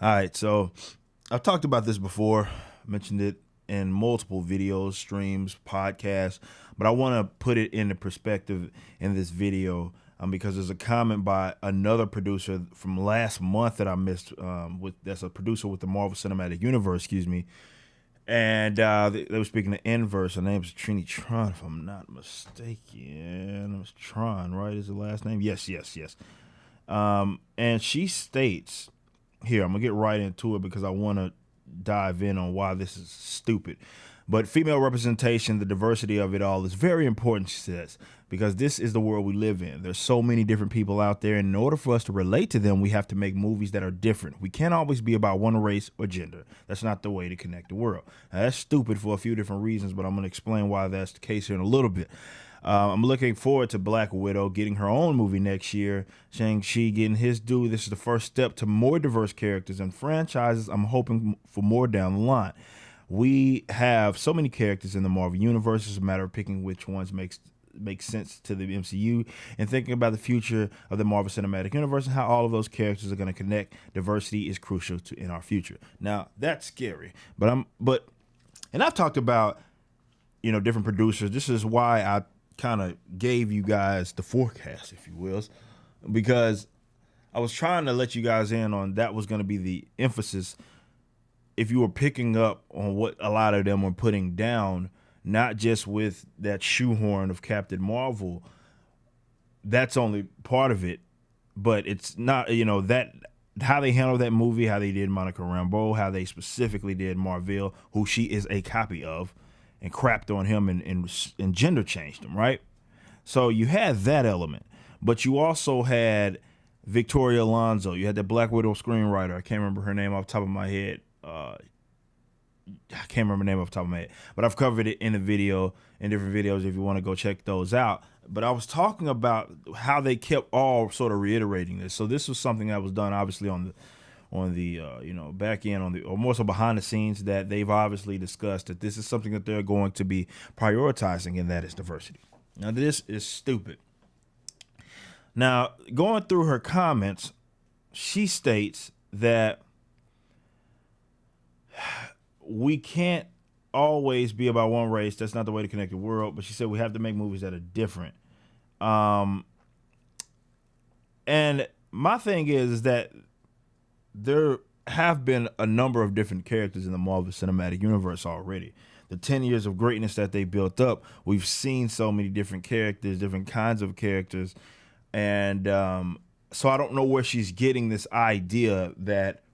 All right, so I've talked about this before, mentioned it in multiple videos, streams, podcasts, but I want to put it into perspective in this video because there's a comment by another producer from last month that I missed. With that's a producer with the Marvel Cinematic Universe, excuse me, and they were speaking to Inverse. Her name's Trini Tron, if I'm not mistaken. It was Tron, right? Is the last name? Yes, yes, yes. And she states here, I'm gonna get right into it because I want to dive in on why this is stupid. But female representation, the diversity of it all is very important, she says, because this is the world we live in. There's so many different people out there, and in order for us to relate to them, we have to make movies that are different. We can't always be about one race or gender. That's not the way to connect the world. Now, that's stupid for a few different reasons, but I'm going to explain why that's the case here in a little bit. I'm looking forward to Black Widow getting her own movie next year, Shang-Chi getting his due. This is the first step to more diverse characters and franchises. I'm hoping for more down the line. We have so many characters in the Marvel Universe. It's a matter of picking which ones makes sense to the MCU and thinking about the future of the Marvel Cinematic Universe and how all of those characters are going to connect. Diversity is crucial to in our future. Now, that's scary, but I've talked about, different producers. This is why I kind of gave you guys the forecast, if you will, because I was trying to let you guys in on that was going to be the emphasis. If you were picking up on what a lot of them were putting down, not just with that shoehorn of Captain Marvel, that's only part of it, but it's not, that how they handled that movie, how they did Monica Rambeau, how they specifically did Marvel, who she is a copy of, and crapped on him and gender changed him, right? So you had that element, but you also had Victoria Alonso. You had the Black Widow screenwriter. I can't remember her name off the top of my head. I can't remember the name off the top of my head, but I've covered it in different videos if you want to go check those out. But I was talking about how they kept all sort of reiterating this. So this was something that was done obviously on the back end or more so behind the scenes, that they've obviously discussed that this is something that they're going to be prioritizing, and that is diversity. Now this is stupid. Now, going through her comments, she states that we can't always be about one race. That's not the way to connect the world. But she said we have to make movies that are different. And my thing is that there have been a number of different characters in the Marvel Cinematic Universe already. The 10 years of greatness that they built up, we've seen so many different characters, different kinds of characters. And so I don't know where she's getting this idea that,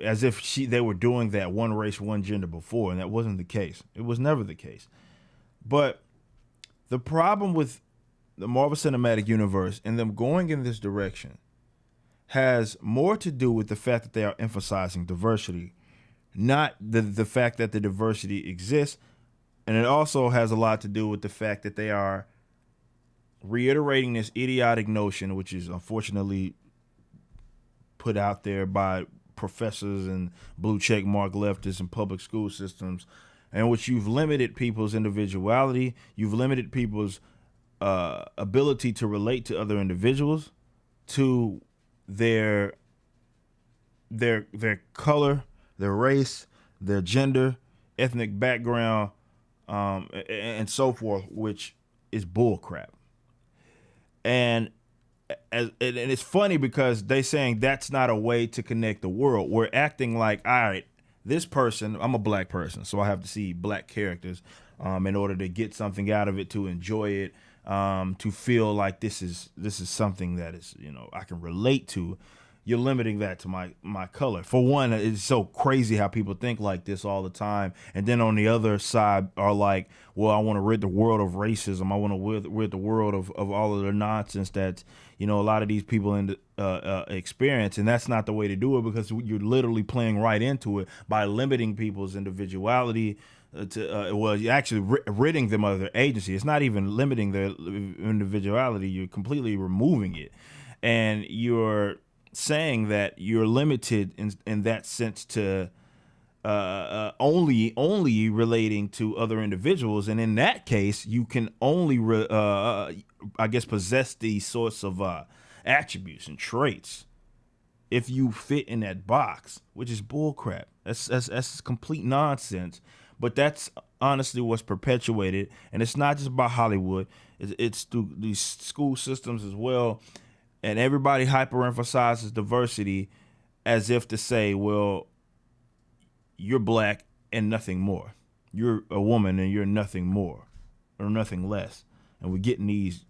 as if they were doing that one race, one gender before, and that wasn't the case. It was never the case. But the problem with the Marvel Cinematic Universe and them going in this direction has more to do with the fact that they are emphasizing diversity, not the fact that the diversity exists. And it also has a lot to do with the fact that they are reiterating this idiotic notion, which is unfortunately put out there by professors and blue check mark leftists and public school systems, in which you've limited people's individuality, you've limited people's ability to relate to other individuals, to their color, their race, their gender, ethnic background, and so forth, which is bullcrap. And it's funny because they saying that's not a way to connect the world. We're acting like, all right, this person, I'm a black person, so I have to see black characters in order to get something out of it, to enjoy it, to feel like this is something that is, I can relate to. You're limiting that to my color. For one, it's so crazy how people think like this all the time. And then on the other side are like, well, I want to rid the world of racism. I want to rid the world of all of the nonsense that, a lot of these people experience. And that's not the way to do it, because you're literally playing right into it by limiting people's individuality you're actually ridding them of their agency. It's not even limiting their individuality. You're completely removing it. And you're saying that you're limited in that sense to only relating to other individuals, and in that case, you can only possess these sorts of attributes and traits if you fit in that box, which is bullcrap. That's complete nonsense. But that's honestly what's perpetuated, and it's not just about Hollywood. It's through these school systems as well, and everybody hyperemphasizes diversity as if to say, well, you're black and nothing more. You're a woman and you're nothing more or nothing less. And we're getting these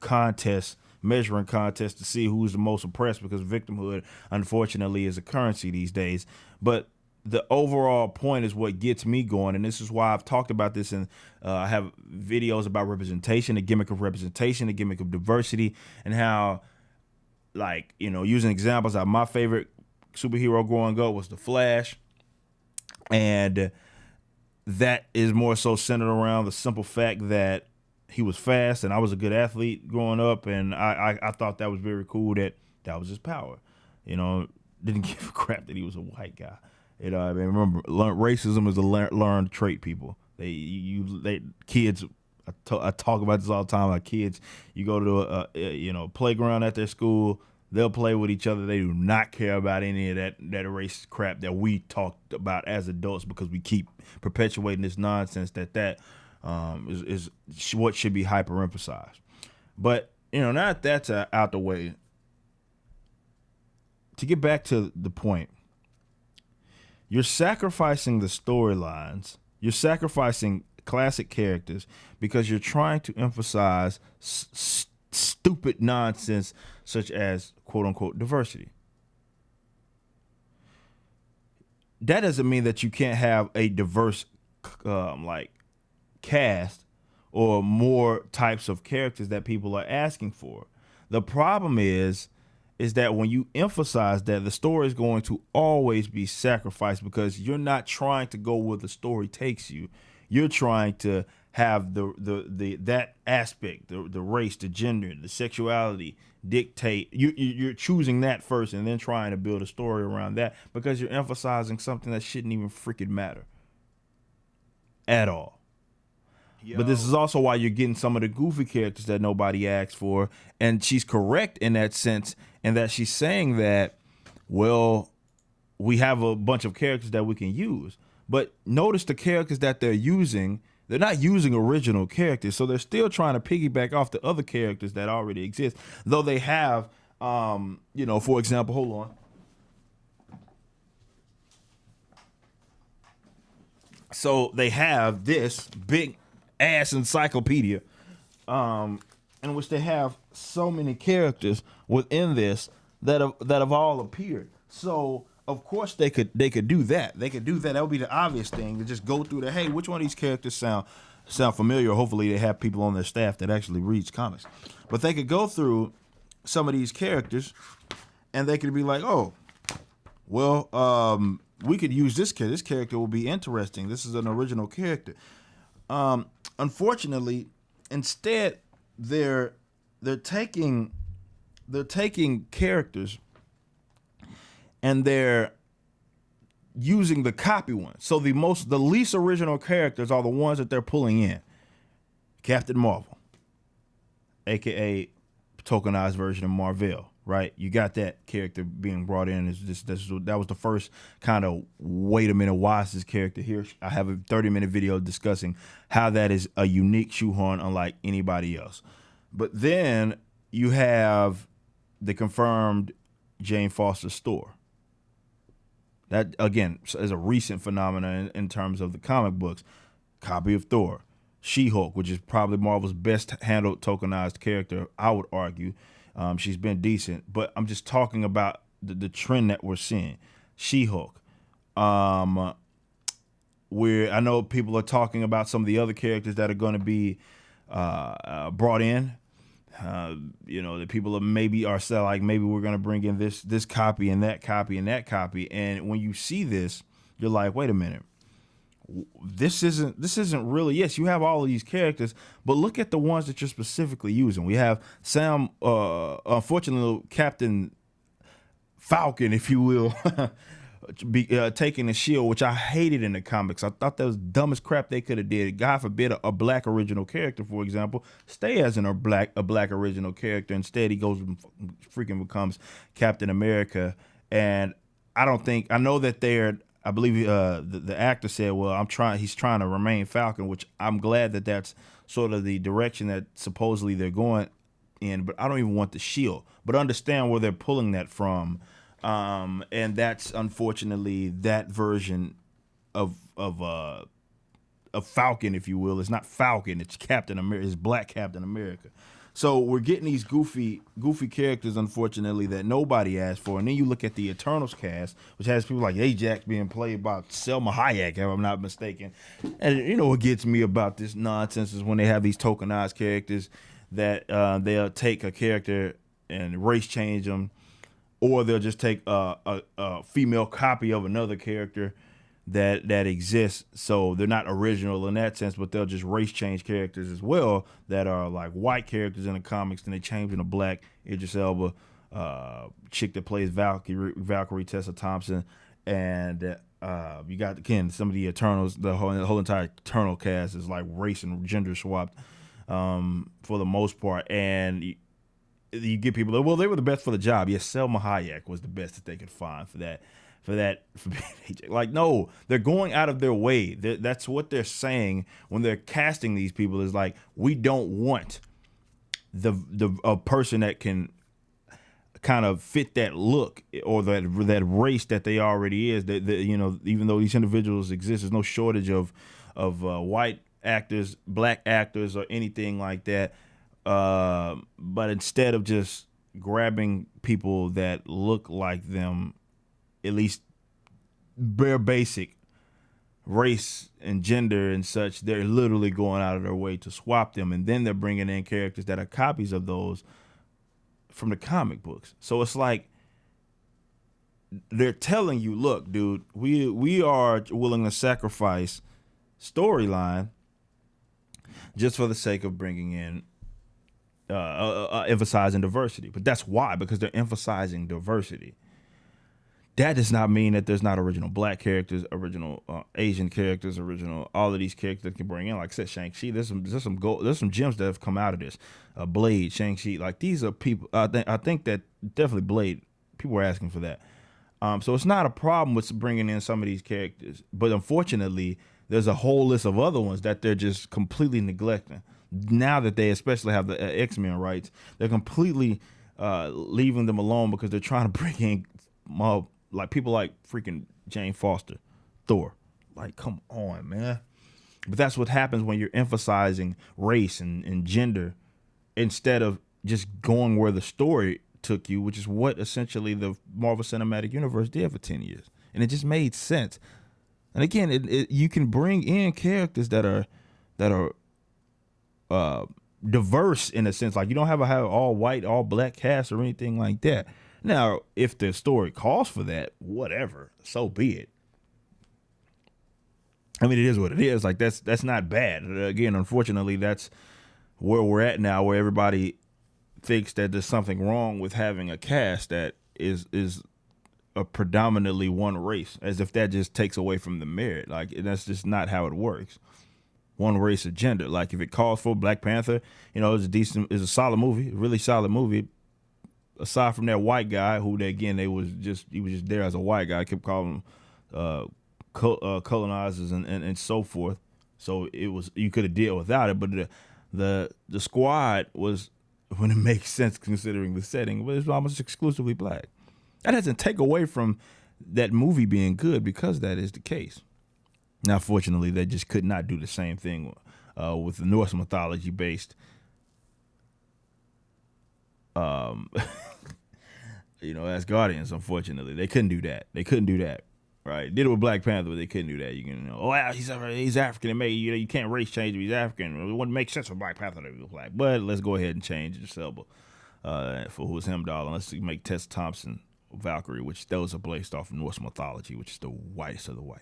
contests, measuring contests to see who's the most oppressed, because victimhood, unfortunately, is a currency these days. But the overall point is what gets me going, and this is why I've talked about this, and I have videos about representation, the gimmick of representation, the gimmick of diversity, and how, like, using examples of my favorite superhero growing up was The Flash, and that is more so centered around the simple fact that he was fast, and I was a good athlete growing up, and I thought that was very cool that was his power. Didn't give a crap that he was a white guy. I mean, remember, racism is a learned trait, people. Kids, I talk about this all the time. Like, kids, you go to a playground at their school, they'll play with each other. They do not care about any of that race crap that we talked about as adults, because we keep perpetuating this nonsense that is what should be hyper-emphasized. But, now that that's out the way, to get back to the point, you're sacrificing the storylines, you're sacrificing classic characters because you're trying to emphasize stupid nonsense such as quote-unquote diversity. That doesn't mean that you can't have a diverse cast or more types of characters that people are asking for. The problem is that when you emphasize that, the story is going to always be sacrificed, because you're not trying to go where the story takes you. You're trying to have that aspect, the race, the gender, the sexuality dictate. You're choosing that first, and then trying to build a story around that, because you're emphasizing something that shouldn't even freaking matter at all. But this is also why you're getting some of the goofy characters that nobody asked for. And she's correct in that sense, and that she's saying that, well, we have a bunch of characters that we can use. But notice the characters that they're using, they're not using original characters. So they're still trying to piggyback off the other characters that already exist. Though they have, for example, hold on. So they have this big ass encyclopedia, in which they have so many characters within this that have all appeared. So of course they could do that. That would be the obvious thing, to just go through the, hey, which one of these characters sound familiar? Hopefully they have people on their staff that actually reads comics. But they could go through some of these characters, and they could be like, oh, well, we could use this character. This character will be interesting. This is an original character. Unfortunately, instead they're taking characters and they're using the copy ones. So the least original characters are the ones that they're pulling in. Captain Marvel, aka tokenized version of Marvel, right? You got that character being brought in. That was the first kind of, wait a minute, why is this character here? I have a 30-minute video discussing how that is a unique shoehorn unlike anybody else. But then you have the confirmed Jane Foster store. That, again, is a recent phenomenon in terms of the comic books. Copy of Thor. She-Hulk, which is probably Marvel's best handled tokenized character, I would argue. She's been decent, but I'm just talking about the trend that we're seeing. She-Hulk. Where I know people are talking about some of the other characters that are going to be brought in. The people are saying, like, maybe we're going to bring in this copy and that copy and that copy. And when you see this, you're like, wait a minute. This isn't really, yes, you have all of these characters, but look at the ones that you're specifically using. We have Sam, unfortunately, Captain Falcon, if you will, taking the shield, which I hated in the comics. I thought that was the dumbest crap they could have did. God forbid a black original character, for example, stay as a black original character. Instead, he goes and freaking becomes Captain America And I know that I believe the actor said, well, he's trying to remain Falcon, which I'm glad that that's sort of the direction that supposedly they're going in, but I don't even want the shield. But understand where they're pulling that from. And that's unfortunately that version of Falcon, if you will. It's not Falcon, it's Captain America, it's Black Captain America. So we're getting these goofy characters, unfortunately, that nobody asked for. And then you look at the Eternals cast, which has people like Ajax being played by Selma Hayek, if I'm not mistaken. And you know what gets me about this nonsense is when they have these tokenized characters that they'll take a character and race change them, or they'll just take a female copy of another character that exists, so they're not original in that sense, but they'll just race change characters as well that are like white characters in the comics, and they change them to black. Idris Elba, chick that plays Valkyrie Tessa Thompson, and you got again some of the Eternals. The whole entire Eternal cast is like race and gender swapped for the most part, and you get people that, well, they were the best for the job. Yes, Selma Hayek was the best that they could find for that. Like, no, they're going out of their way. That's what they're saying when they're casting these people, is like, we don't want a person that can kind of fit that look or that race that they already is. That you know, even though these individuals exist, there's no shortage of white actors, black actors, or anything like that. But instead of just grabbing people that look like them, at least bare basic race and gender and such, they're literally going out of their way to swap them, and then they're bringing in characters that are copies of those from the comic books. So it's like they're telling you, look, dude, we are willing to sacrifice storyline just for the sake of bringing in emphasizing diversity. But that's why, because they're emphasizing diversity. That does not mean that there's not original black characters, original Asian characters, original all of these characters that can bring in. Like I said, Shang-Chi, there's some gems that have come out of this. Blade, Shang-Chi, like these are people. I think that definitely Blade. People are asking for that. So it's not a problem with bringing in some of these characters, but unfortunately, there's a whole list of other ones that they're just completely neglecting. Now that they especially have the X-Men rights, they're completely leaving them alone because they're trying to bring in like people like freaking Jane Foster, Thor. Like, come on, man. But that's what happens when you're emphasizing race and gender instead of just going where the story took you, which is what essentially the Marvel Cinematic Universe did for 10 years. And it just made sense. And again, you can bring in characters that are diverse in a sense. Like, you don't have all white, all black cast or anything like that. Now, if the story calls for that, whatever, so be it. I mean, it is what it is. Like, that's not bad. Again, unfortunately, that's where we're at now, where everybody thinks that there's something wrong with having a cast that is a predominantly one race, as if that just takes away from the merit. Like, that's just not how it works. One race or gender. Like, if it calls for Black Panther, you know, it's a solid movie, a really solid movie. Aside from that white guy, who he was just there as a white guy, I kept calling him colonizers and so forth. So you could have dealt without it, but the squad was, when it makes sense considering the setting, but it's almost exclusively black. That doesn't take away from that movie being good, because that is the case. Now, fortunately, they just could not do the same thing with the Norse mythology based. As Guardians, unfortunately, they couldn't do that. Right? Did it with Black Panther, but they couldn't do that. You can, he's African and made. You can't race change him. He's African. It wouldn't make sense for Black Panther to be black. But let's go ahead and change Idris Elba for who's him, darling. Let's make Tessa Thompson Valkyrie, which those are based off of Norse mythology, which is the whitest of the white.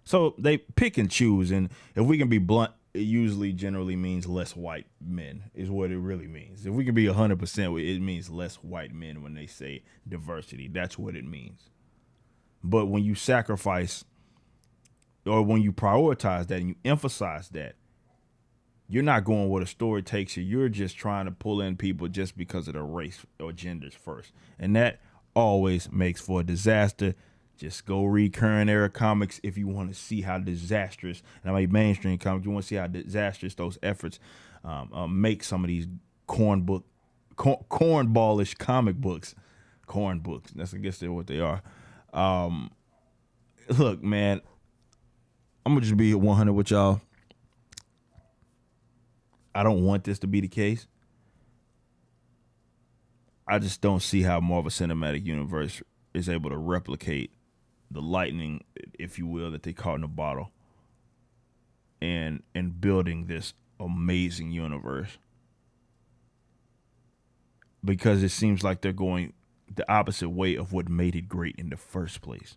So they pick and choose, and if we can be blunt, it usually generally means less white men is what it really means. If we can be 100%, it means less white men when they say diversity. That's what it means. But when you sacrifice, or when you prioritize that and you emphasize that, You're not going where the story takes you. You're just trying to pull in people just because of their race or genders first. And that always makes for a disaster. Just go read current era comics if you want to see how disastrous, and I mean mainstream comics, you want to see how disastrous those efforts make some of these cornballish comic books. Corn books. That's, I guess they're what they are. Look, man, I'm going to just be 100 with y'all. I don't want this to be the case. I just don't see how Marvel Cinematic Universe is able to replicate the lightning, if you will, that they caught in a bottle, and building this amazing universe. Because it seems like they're going the opposite way of what made it great in the first place.